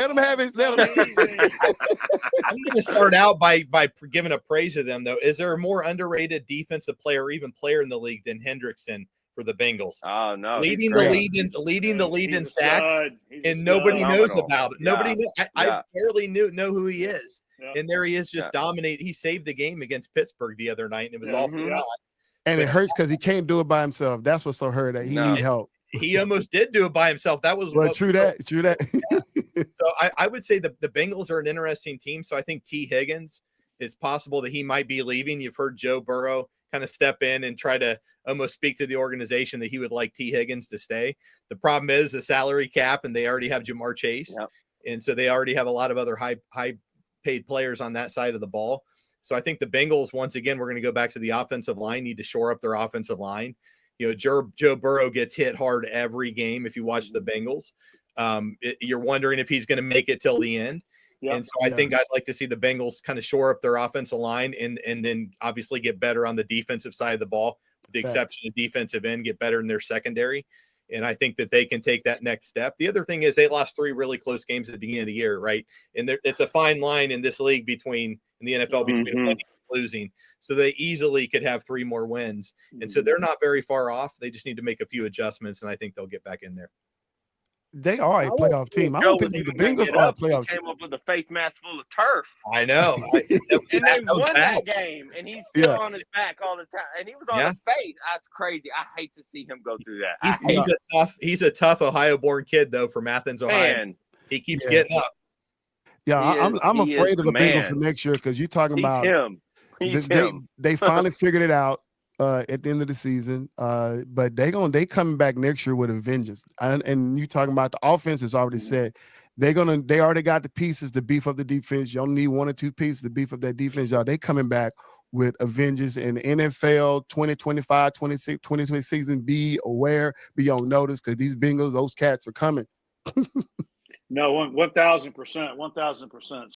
Let him have it. Let him. I'm going to start out by giving a praise to them, though. Is there a more underrated defensive player or even player in the league than Hendrickson for the Bengals? Oh no, leading the lead in sacks, and nobody knows about it. Nobody knows. I barely know who he is, and there he is, just dominating. He saved the game against Pittsburgh the other night, and it was all for naught. And it hurts because he can't do it by himself. That's what's so hurt that he need help. He almost did do it by himself. That was true that. So I would say the Bengals are an interesting team. So I think T. Higgins, it's possible that he might be leaving. You've heard Joe Burrow kind of step in and try to almost speak to the organization that he would like T. Higgins to stay. The problem is the salary cap, and they already have Jamar Chase. Yep. And so they already have a lot of other high paid players on that side of the ball. So I think the Bengals, once again, we're going to go back to the offensive line, need to shore up their offensive line. You know, Joe Burrow gets hit hard every game. If you watch the Bengals, you're wondering if he's going to make it till the end. Yep. And so I think I'd like to see the Bengals kind of shore up their offensive line and then obviously get better on the defensive side of the ball, with the exception of defensive end, get better in their secondary. And I think that they can take that next step. The other thing is they lost 3 really close games at the beginning of the year, right? And it's a fine line in this league in the NFL between winning and losing. So they easily could have 3 more wins. And so they're not very far off. They just need to make a few adjustments, and I think they'll get back in there. They are a playoff team. I don't think the Bengals are a playoff team. Came up with a face mask full of turf. I know. And they won that game, and he's still on his back all the time. And he was on his face. That's crazy. I hate to see him go through that. He's a tough Ohio-born kid, though, from Athens, Ohio. Man. He keeps getting up. Yeah, I'm afraid of the Bengals for next year because you're talking about him. They finally figured it out at the end of the season, but they coming back next year with a vengeance. And you talking about the offense is already set. They already got the pieces to beef up the defense. You don't need 1 or 2 pieces to beef up that defense, y'all. They coming back with a vengeance. In NFL 2025, 26, 2020 season, be aware, be on notice because these Bengals, those cats are coming. No, 1,000%.